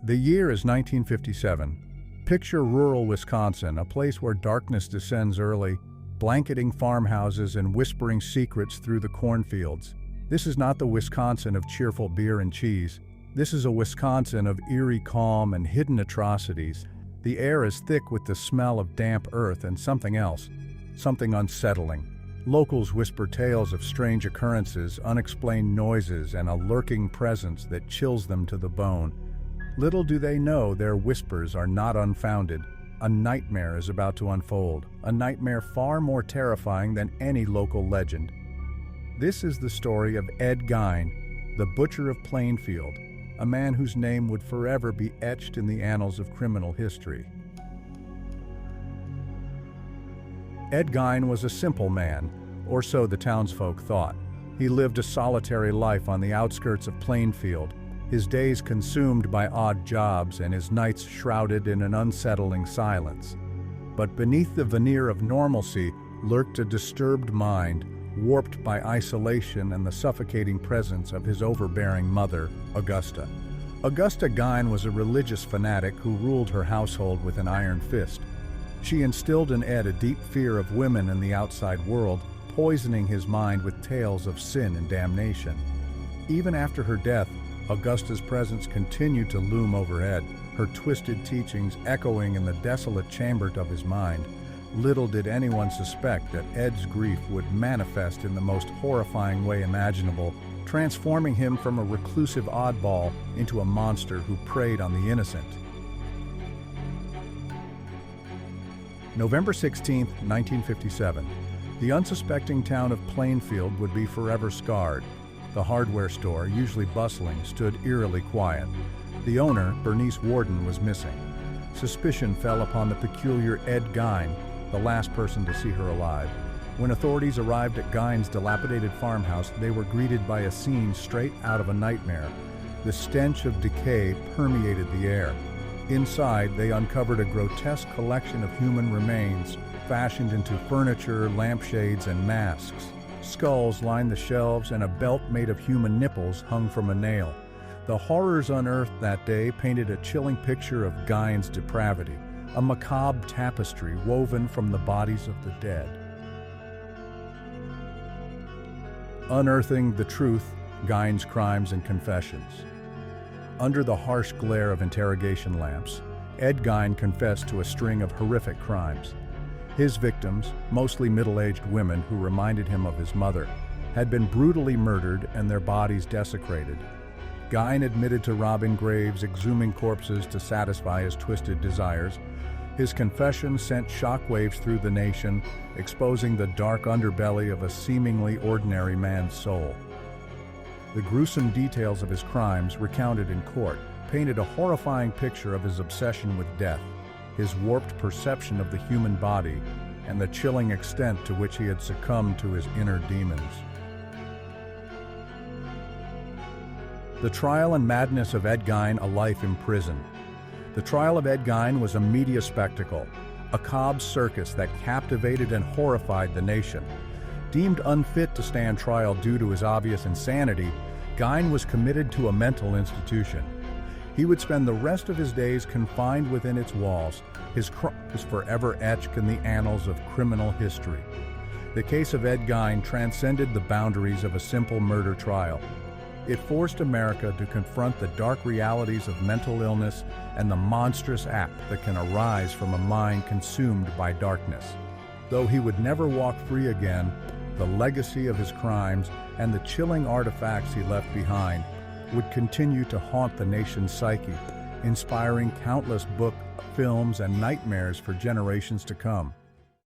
The year is 1957. Picture rural Wisconsin, a place where darkness descends early, blanketing farmhouses and whispering secrets through the cornfields. This is not the Wisconsin of cheerful beer and cheese. This is a Wisconsin of eerie calm and hidden atrocities. The air is thick with the smell of damp earth and something else, something unsettling. Locals whisper tales of strange occurrences, unexplained noises, and a lurking presence that chills them to the bone. Little do they know their whispers are not unfounded. A nightmare is about to unfold, a nightmare far more terrifying than any local legend. This is the story of Ed Gein, the butcher of Plainfield, a man whose name would forever be etched in the annals of criminal history. Ed Gein was a simple man, or so the townsfolk thought. He lived a solitary life on the outskirts of Plainfield, his days consumed by odd jobs and his nights shrouded in an unsettling silence. But beneath the veneer of normalcy lurked a disturbed mind, warped by isolation and the suffocating presence of his overbearing mother, Augusta. Augusta Gein was a religious fanatic who ruled her household with an iron fist. She instilled in Ed a deep fear of women and the outside world, poisoning his mind with tales of sin and damnation. Even after her death, Augusta's presence continued to loom overhead, her twisted teachings echoing in the desolate chamber of his mind. Little did anyone suspect that Ed's grief would manifest in the most horrifying way imaginable, transforming him from a reclusive oddball into a monster who preyed on the innocent. November 16, 1957. The unsuspecting town of Plainfield would be forever scarred. The hardware store, usually bustling, stood eerily quiet. The owner, Bernice Warden, was missing. Suspicion fell upon the peculiar Ed Gein, the last person to see her alive. When authorities arrived at Gein's dilapidated farmhouse, they were greeted by a scene straight out of a nightmare. The stench of decay permeated the air. Inside, they uncovered a grotesque collection of human remains, fashioned into furniture, lampshades, and masks. Skulls lined the shelves, and a belt made of human nipples hung from a nail. The horrors unearthed that day painted a chilling picture of Gein's depravity, a macabre tapestry woven from the bodies of the dead. Unearthing the truth, Gein's crimes and confessions. Under the harsh glare of interrogation lamps, Ed Gein confessed to a string of horrific crimes. His victims, mostly middle-aged women who reminded him of his mother, had been brutally murdered and their bodies desecrated. Gein admitted to robbing graves, exhuming corpses to satisfy his twisted desires. His confession sent shockwaves through the nation, exposing the dark underbelly of a seemingly ordinary man's soul. The gruesome details of his crimes, recounted in court, painted a horrifying picture of his obsession with death, his warped perception of the human body, and the chilling extent to which he had succumbed to his inner demons. The trial and madness of Ed Gein, a life in prison. The trial of Ed Gein was a media spectacle, a Cobb's circus that captivated and horrified the nation. Deemed unfit to stand trial due to his obvious insanity, Gein was committed to a mental institution. He would spend the rest of his days confined within its walls, his crimes forever etched in the annals of criminal history. The case of Ed Gein transcended the boundaries of a simple murder trial. It forced America to confront the dark realities of mental illness and the monstrous act that can arise from a mind consumed by darkness. Though he would never walk free again, the legacy of his crimes and the chilling artifacts he left behind would continue to haunt the nation's psyche, inspiring countless books, films, and nightmares for generations to come.